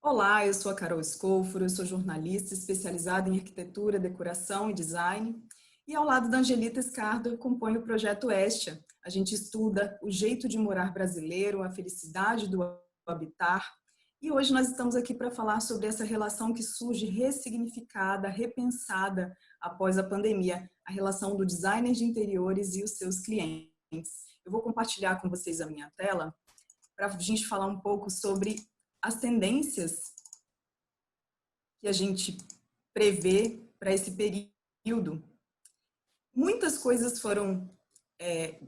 Olá, eu sou a Carol Escoforo, eu sou jornalista especializada em arquitetura, decoração e design. E ao lado da Angelita Escardo, eu componho o projeto Estia. A gente estuda o jeito de morar brasileiro, a felicidade do habitar. E hoje nós estamos aqui para falar sobre essa relação que surge ressignificada, repensada após a pandemia, a relação do designer de interiores e os seus clientes. Eu vou compartilhar com vocês a minha tela para a gente falar um pouco sobre as tendências que a gente prevê para esse período. Muitas coisas foram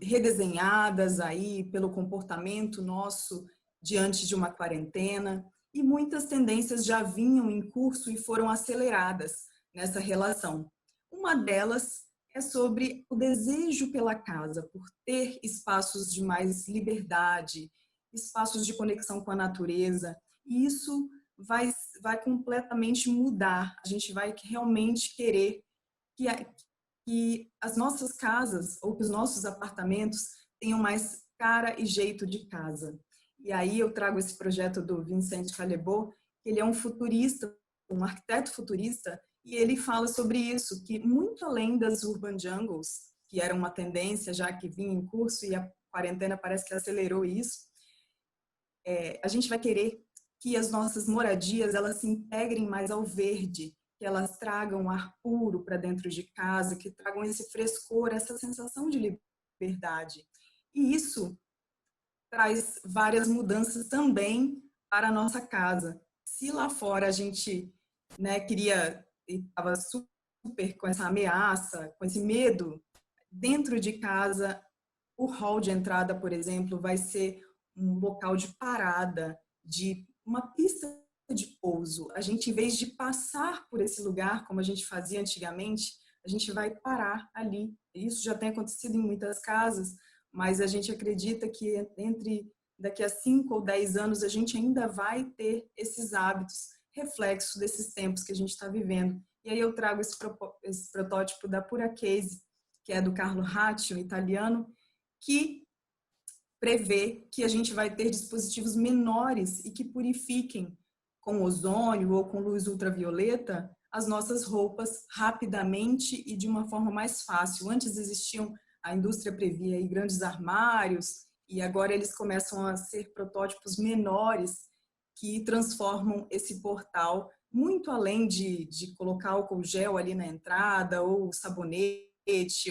redesenhadas aí pelo comportamento nosso diante de uma quarentena e muitas tendências já vinham em curso e foram aceleradas nessa relação. Uma delas é sobre o desejo pela casa, por ter espaços de mais liberdade, espaços de conexão com a natureza, e isso vai completamente mudar. A gente vai realmente querer que as nossas casas ou que os nossos apartamentos tenham mais cara e jeito de casa. E aí eu trago esse projeto do Vincent Callebaut, que ele é um futurista, um arquiteto futurista, e ele fala sobre isso, que muito além das urban jungles, que era uma tendência já que vinha em curso e a quarentena parece que acelerou isso, a gente vai querer que as nossas moradias elas se integrem mais ao verde, que elas tragam ar puro para dentro de casa, que tragam esse frescor, essa sensação de liberdade. E isso traz várias mudanças também para a nossa casa. Se lá fora a gente queria, estava super com essa ameaça, com esse medo, dentro de casa, o hall de entrada, por exemplo, vai ser um local de parada, de uma pista de pouso. A gente, em vez de passar por esse lugar, como a gente fazia antigamente, a gente vai parar ali. Isso já tem acontecido em muitas casas, mas a gente acredita que daqui a 5 ou 10 anos a gente ainda vai ter esses hábitos, reflexo desses tempos que a gente está vivendo. E aí eu trago esse protótipo da Pura Case, que é do Carlo Ratti, um italiano, que prevê que a gente vai ter dispositivos menores e que purifiquem com ozônio ou com luz ultravioleta as nossas roupas rapidamente e de uma forma mais fácil. Antes a indústria previa aí grandes armários e agora eles começam a ser protótipos menores que transformam esse portal muito além de colocar álcool gel ali na entrada ou sabonete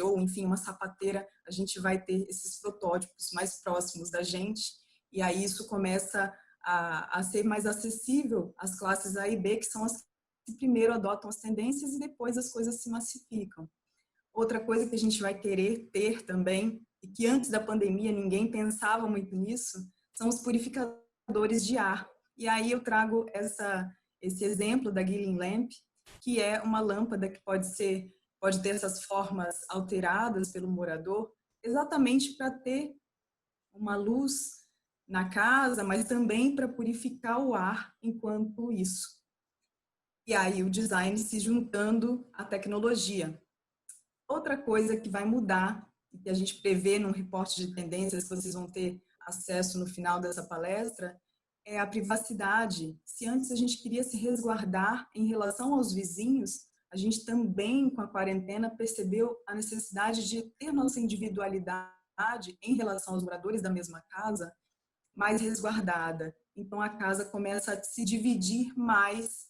ou, enfim, uma sapateira, a gente vai ter esses protótipos mais próximos da gente, e aí isso começa a ser mais acessível às classes A e B, que são as que primeiro adotam as tendências e depois as coisas se massificam. Outra coisa que a gente vai querer ter também, e que antes da pandemia ninguém pensava muito nisso, são os purificadores de ar. E aí eu trago esse exemplo da Guilin Lamp, que é uma lâmpada que pode ter essas formas alteradas pelo morador, exatamente para ter uma luz na casa, mas também para purificar o ar enquanto isso. E aí o design se juntando à tecnologia. Outra coisa que vai mudar, e que a gente prevê num reporte de tendências, que vocês vão ter acesso no final dessa palestra, é a privacidade. Se antes a gente queria se resguardar em relação aos vizinhos, a gente também, com a quarentena, percebeu a necessidade de ter nossa individualidade em relação aos moradores da mesma casa mais resguardada. Então, a casa começa a se dividir mais.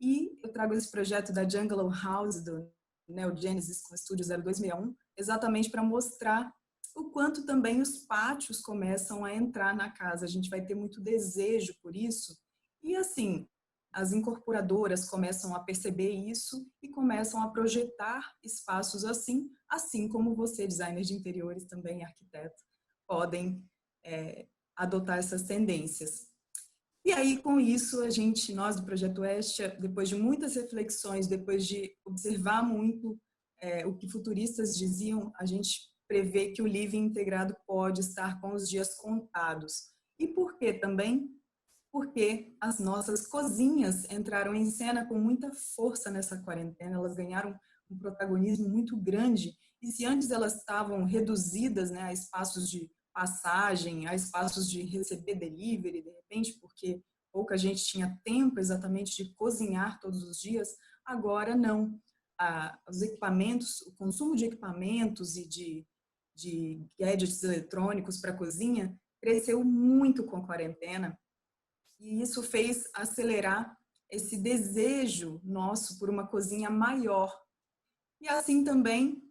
E eu trago esse projeto da Jungle House, do Neo Genesis, com o Estúdio 0261, exatamente para mostrar o quanto também os pátios começam a entrar na casa. A gente vai ter muito desejo por isso. E, assim, as incorporadoras começam a perceber isso e começam a projetar espaços assim como você, designer de interiores, também arquiteto, podem adotar essas tendências. E aí, com isso, nós do Projeto Estia, depois de muitas reflexões, depois de observar muito o que futuristas diziam, a gente prevê que o living integrado pode estar com os dias contados. E por que também? Porque as nossas cozinhas entraram em cena com muita força nessa quarentena, elas ganharam um protagonismo muito grande, e se antes elas estavam reduzidas, né, a espaços de passagem, a espaços de receber delivery, de repente, porque pouca gente tinha tempo exatamente de cozinhar todos os dias, agora não. Os equipamentos, o consumo de equipamentos e de gadgets eletrônicos para a cozinha cresceu muito com a quarentena, e isso fez acelerar esse desejo nosso por uma cozinha maior. E assim também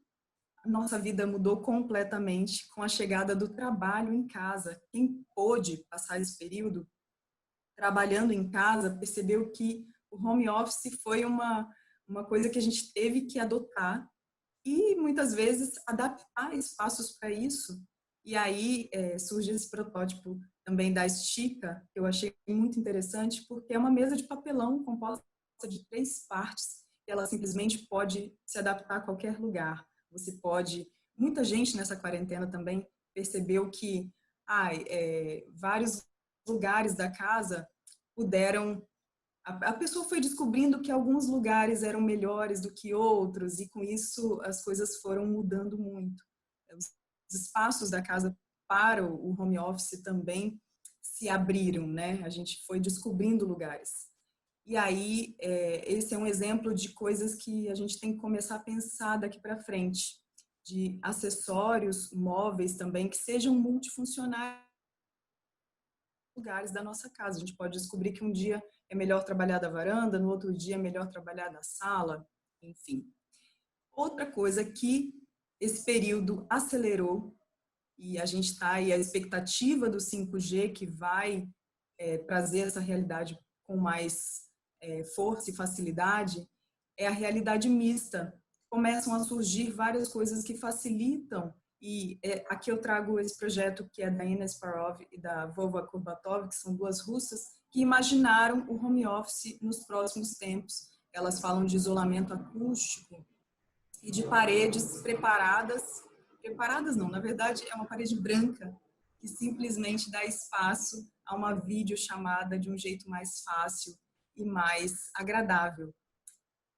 nossa vida mudou completamente com a chegada do trabalho em casa. Quem pôde passar esse período trabalhando em casa percebeu que o home office foi uma coisa que a gente teve que adotar e muitas vezes adaptar espaços para isso. E aí surge esse protótipo também da Estica, que eu achei muito interessante, porque é uma mesa de papelão composta de 3 partes, e ela simplesmente pode se adaptar a qualquer lugar. Você pode... Muita gente nessa quarentena também percebeu que vários lugares da casa puderam... A pessoa foi descobrindo que alguns lugares eram melhores do que outros, e com isso as coisas foram mudando muito. Os espaços da casa para o home office também se abriram, né? A gente foi descobrindo lugares. E aí, esse é um exemplo de coisas que a gente tem que começar a pensar daqui para frente, de acessórios móveis também que sejam multifuncionais lugares da nossa casa. A gente pode descobrir que um dia é melhor trabalhar da varanda, no outro dia é melhor trabalhar da sala, enfim. Outra coisa que esse período acelerou, e a gente está aí, a expectativa do 5G que vai trazer essa realidade com mais força e facilidade, é a realidade mista. Começam a surgir várias coisas que facilitam, e aqui eu trago esse projeto que é da Ines Parov e da Vova Kurbatov, que são 2 russas, que imaginaram o home office nos próximos tempos. Elas falam de isolamento acústico e de paredes preparadas não, na verdade é uma parede branca, que simplesmente dá espaço a uma videochamada de um jeito mais fácil e mais agradável.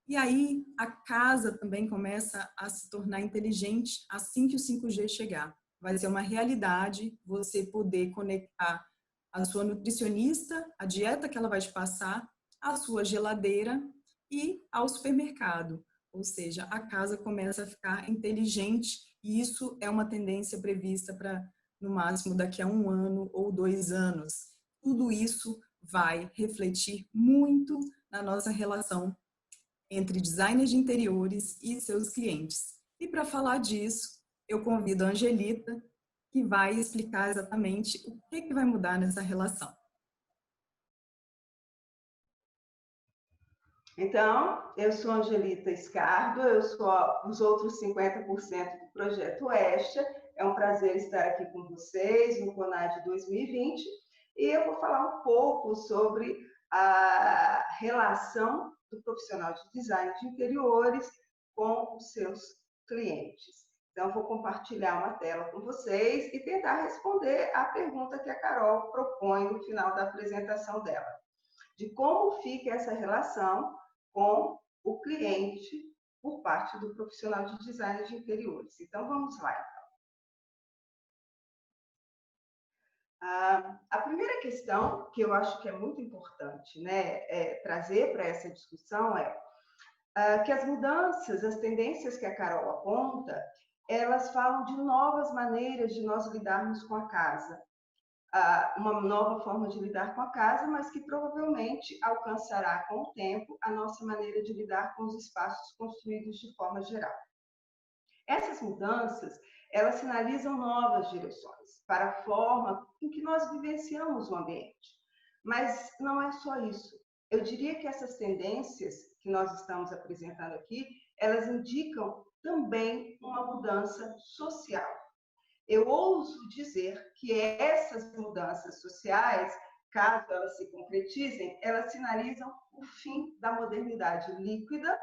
E aí a casa também começa a se tornar inteligente assim que o 5G chegar. Vai ser uma realidade você poder conectar a sua nutricionista, a dieta que ela vai te passar, a sua geladeira e ao supermercado. Ou seja, a casa começa a ficar inteligente, e isso é uma tendência prevista para, no máximo, daqui a 1 ano ou 2 anos. Tudo isso vai refletir muito na nossa relação entre designers de interiores e seus clientes. E para falar disso, eu convido a Angelita, que vai explicar exatamente o que vai mudar nessa relação. Então, eu sou Angelita Scardo, eu sou os outros 50% do Projeto Estia. É um prazer estar aqui com vocês no CONAD 2020, e eu vou falar um pouco sobre a relação do profissional de design de interiores com os seus clientes. Então, vou compartilhar uma tela com vocês e tentar responder a pergunta que a Carol propõe no final da apresentação dela, de como fica essa relação com o cliente por parte do profissional de design de interiores. Então, vamos lá. A primeira questão que eu acho que é muito importante, né, trazer para essa discussão que as mudanças, as tendências que a Carol aponta, elas falam de novas maneiras de nós lidarmos com a casa. Uma nova forma de lidar com a casa, mas que provavelmente alcançará com o tempo a nossa maneira de lidar com os espaços construídos de forma geral. Essas mudanças, elas sinalizam novas direções para a forma em que nós vivenciamos o ambiente. Mas não é só isso. Eu diria que essas tendências que nós estamos apresentando aqui, elas indicam também uma mudança social. Eu ouso dizer que essas mudanças sociais, caso elas se concretizem, elas sinalizam o fim da modernidade líquida,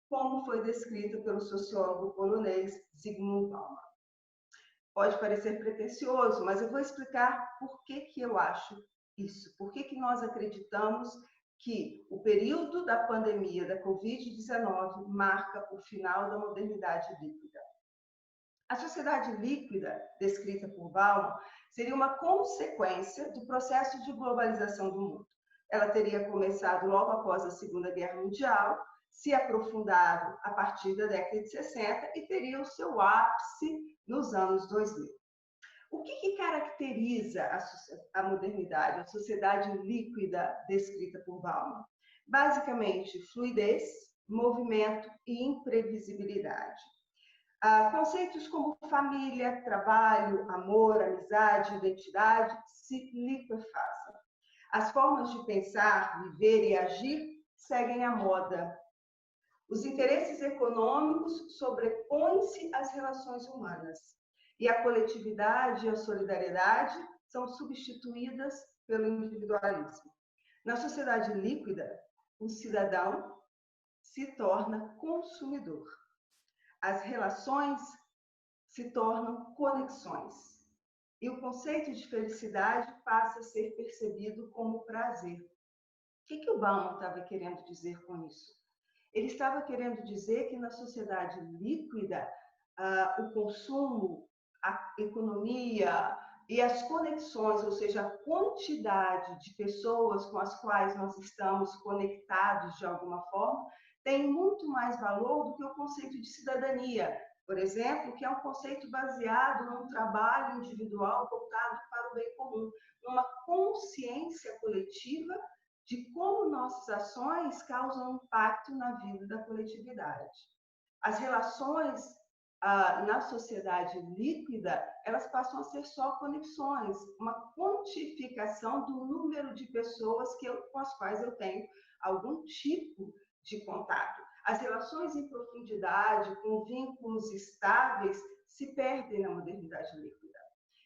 como foi descrito pelo sociólogo polonês Zygmunt Bauman. Pode parecer pretensioso, mas eu vou explicar por que eu acho isso, por que nós acreditamos que o período da pandemia da Covid-19 marca o final da modernidade líquida. A sociedade líquida, descrita por Bauman, seria uma consequência do processo de globalização do mundo. ela teria começado logo após a Segunda Guerra Mundial, se aprofundado a partir da década de 60 e teria o seu ápice nos anos 2000. O que caracteriza a modernidade, a sociedade líquida descrita por Bauman? Basicamente, fluidez, movimento e imprevisibilidade. Conceitos como família, trabalho, amor, amizade, identidade se liquefazem. As formas de pensar, viver e agir seguem a moda. Os interesses econômicos sobrepõem-se às relações humanas. E a coletividade e a solidariedade são substituídas pelo individualismo. Na sociedade líquida, o cidadão se torna consumidor. As relações se tornam conexões. E o conceito de felicidade passa a ser percebido como prazer. O que o Bauman estava querendo dizer com isso? Ele estava querendo dizer que na sociedade líquida, o consumo, a economia e as conexões, ou seja, a quantidade de pessoas com as quais nós estamos conectados de alguma forma, tem muito mais valor do que o conceito de cidadania, por exemplo, que é um conceito baseado num trabalho individual voltado para o bem comum, numa consciência coletiva de como nossas ações causam impacto na vida da coletividade. As relações na sociedade líquida, elas passam a ser só conexões, uma quantificação do número de pessoas com as quais eu tenho algum tipo de contato. As relações em profundidade, com vínculos estáveis, se perdem na modernidade líquida.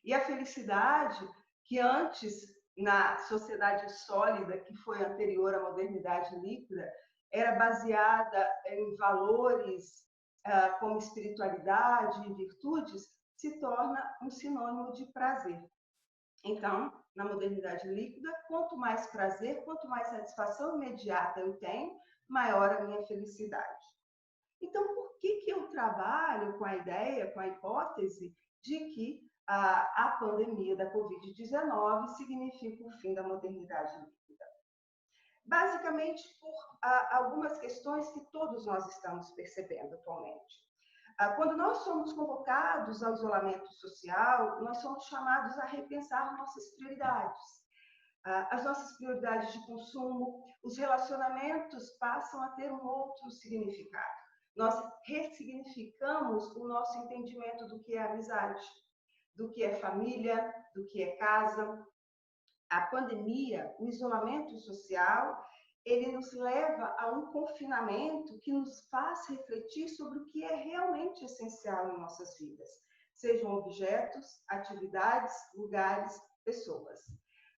E a felicidade, que antes, na sociedade sólida, que foi anterior à modernidade líquida, era baseada em valores como espiritualidade e virtudes, se torna um sinônimo de prazer. Então, na modernidade líquida, quanto mais prazer, quanto mais satisfação imediata eu tenho, maior a minha felicidade. Então, por que eu trabalho com a ideia, com a hipótese de que a pandemia da Covid-19 significa o fim da modernidade líquida? Basicamente, por algumas questões que todos nós estamos percebendo atualmente. Quando nós somos convocados ao isolamento social, nós somos chamados a repensar nossas prioridades. As nossas prioridades de consumo, os relacionamentos passam a ter um outro significado. Nós ressignificamos o nosso entendimento do que é amizade, do que é família, do que é casa. A pandemia, o isolamento social, ele nos leva a um confinamento que nos faz refletir sobre o que é realmente essencial em nossas vidas, sejam objetos, atividades, lugares, pessoas.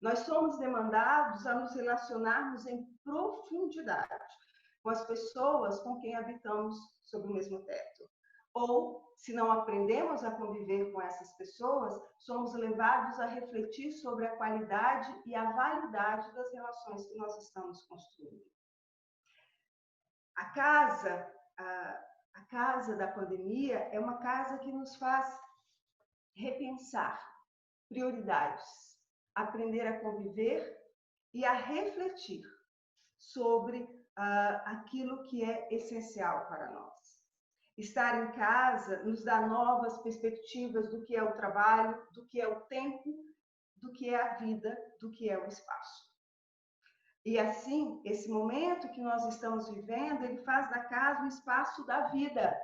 Nós somos demandados a nos relacionarmos em profundidade com as pessoas com quem habitamos sob o mesmo teto. Ou, se não aprendemos a conviver com essas pessoas, somos levados a refletir sobre a qualidade e a validade das relações que nós estamos construindo. A casa da pandemia é uma casa que nos faz repensar prioridades, aprender a conviver e a refletir sobre aquilo que é essencial para nós. Estar em casa nos dá novas perspectivas do que é o trabalho, do que é o tempo, do que é a vida, do que é o espaço. E assim, esse momento que nós estamos vivendo, ele faz da casa um espaço da vida.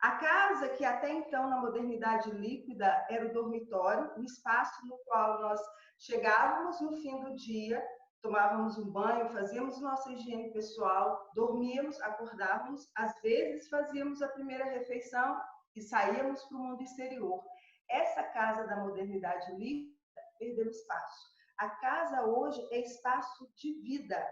A casa que até então, na modernidade líquida, era o dormitório, o espaço no qual nós chegávamos no fim do dia, tomávamos um banho, fazíamos nossa higiene pessoal, dormíamos, acordávamos, às vezes fazíamos a primeira refeição e saíamos para o mundo exterior. Essa casa da modernidade líquida perdeu espaço. A casa hoje é espaço de vida.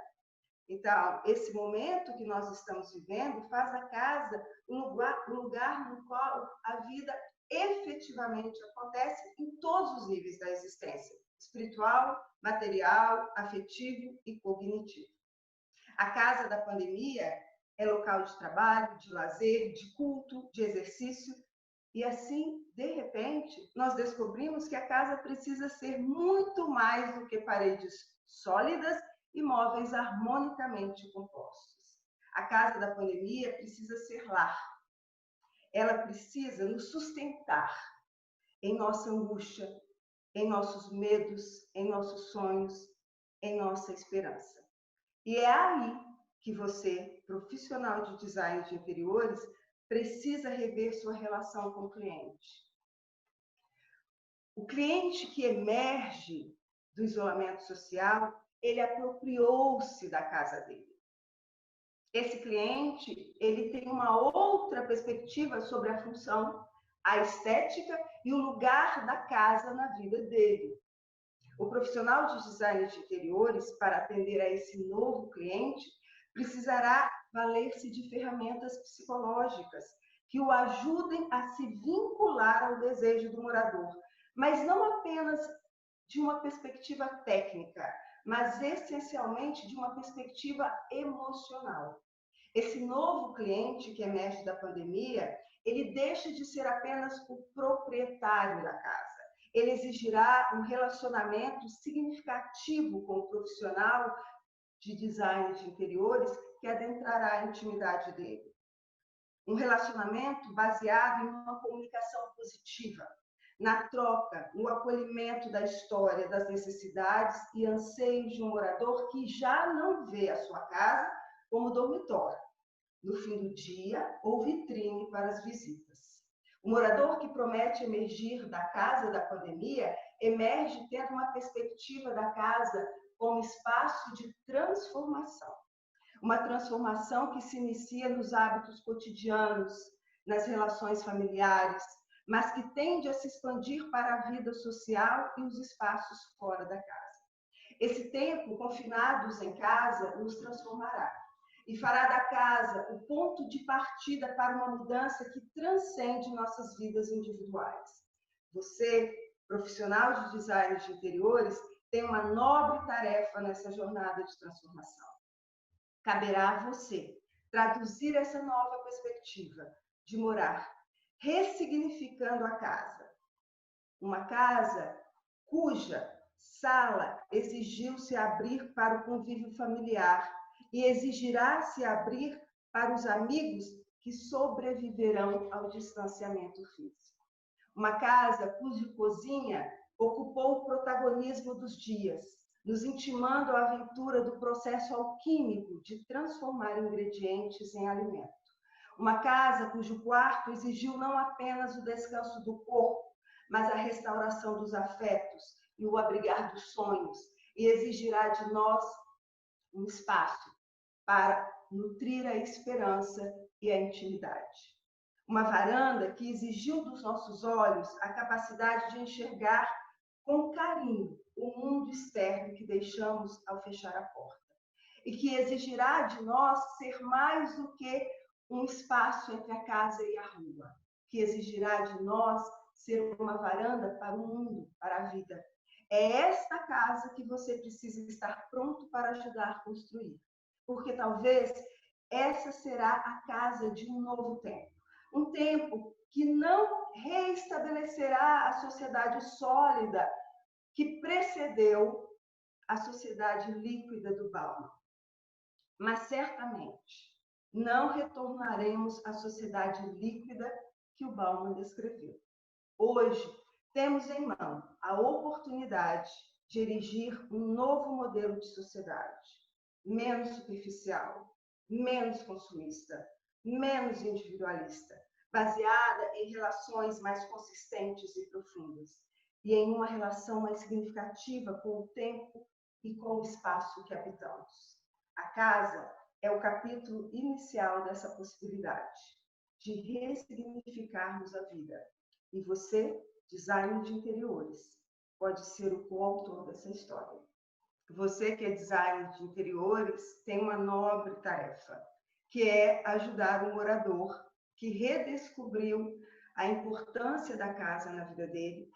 Então, esse momento que nós estamos vivendo faz da casa um lugar no qual a vida efetivamente acontece em todos os níveis da existência: espiritual, material, afetivo e cognitivo. A casa da pandemia é local de trabalho, de lazer, de culto, de exercício. E assim, de repente, nós descobrimos que a casa precisa ser muito mais do que paredes sólidas e móveis harmonicamente compostos. A casa da pandemia precisa ser lar. Ela precisa nos sustentar em nossa angústia, em nossos medos, em nossos sonhos, em nossa esperança. E é aí que você, profissional de design de interiores, precisa rever sua relação com o cliente. O cliente que emerge do isolamento social, ele apropriou-se da casa dele. Esse cliente, ele tem uma outra perspectiva sobre a função, a estética e o lugar da casa na vida dele. O profissional de design de interiores, para atender a esse novo cliente, precisará valer-se de ferramentas psicológicas que o ajudem a se vincular ao desejo do morador, mas não apenas de uma perspectiva técnica, mas essencialmente de uma perspectiva emocional. Esse novo cliente que emerge da pandemia, ele deixa de ser apenas o proprietário da casa. Ele exigirá um relacionamento significativo com o profissional de design de interiores que adentrará a intimidade dele. Um relacionamento baseado em uma comunicação positiva, na troca, no acolhimento da história, das necessidades e anseios de um morador que já não vê a sua casa como dormitório, no fim do dia ou vitrine para as visitas. O morador que promete emergir da casa da pandemia emerge tendo uma perspectiva da casa como espaço de transformação. Uma transformação que se inicia nos hábitos cotidianos, nas relações familiares, mas que tende a se expandir para a vida social e os espaços fora da casa. Esse tempo, confinados em casa, nos transformará e fará da casa o ponto de partida para uma mudança que transcende nossas vidas individuais. Você, profissional de design de interiores, tem uma nobre tarefa nessa jornada de transformação. Caberá a você traduzir essa nova perspectiva de morar, ressignificando a casa. Uma casa cuja sala exigiu-se abrir para o convívio familiar e exigirá se abrir para os amigos que sobreviverão ao distanciamento físico. Uma casa cuja cozinha ocupou o protagonismo dos dias, nos intimando à aventura do processo alquímico de transformar ingredientes em alimento. Uma casa cujo quarto exigiu não apenas o descanso do corpo, mas a restauração dos afetos e o abrigar dos sonhos, e exigirá de nós um espaço para nutrir a esperança e a intimidade. Uma varanda que exigiu dos nossos olhos a capacidade de enxergar com carinho o mundo externo que deixamos ao fechar a porta. E que exigirá de nós ser mais do que um espaço entre a casa e a rua. Que exigirá de nós ser uma varanda para o mundo, para a vida. É esta casa que você precisa estar pronto para ajudar a construir. Porque talvez essa será a casa de um novo tempo. Um tempo que não reestabelecerá a sociedade sólida que precedeu a sociedade líquida do Bauman. Mas certamente não retornaremos à sociedade líquida que o Bauman descreveu. Hoje temos em mão a oportunidade de erigir um novo modelo de sociedade, menos superficial, menos consumista, menos individualista, baseada em relações mais consistentes e profundas, e em uma relação mais significativa com o tempo e com o espaço que habitamos. A casa é o capítulo inicial dessa possibilidade de ressignificarmos a vida. E você, designer de interiores, pode ser o coautor dessa história. Você que é designer de interiores tem uma nobre tarefa, que é ajudar o morador que redescobriu a importância da casa na vida dele,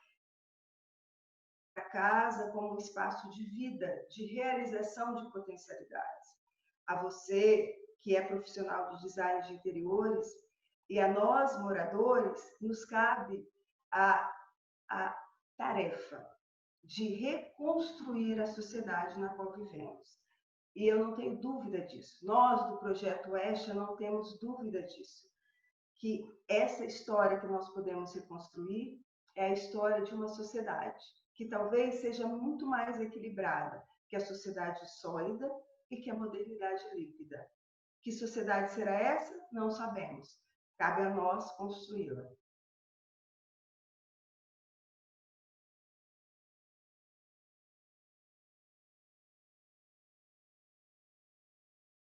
a casa como um espaço de vida, de realização de potencialidades. A você que é profissional de design de interiores e a nós, moradores, nos cabe a tarefa de reconstruir a sociedade na qual vivemos, E eu não tenho dúvida disso. Nós, do Projeto Oeste, não temos dúvida disso. Que essa história que nós podemos reconstruir é a história de uma sociedade que talvez seja muito mais equilibrada que a sociedade sólida e que a modernidade líquida. Que sociedade será essa? Não sabemos. Cabe a nós construí-la.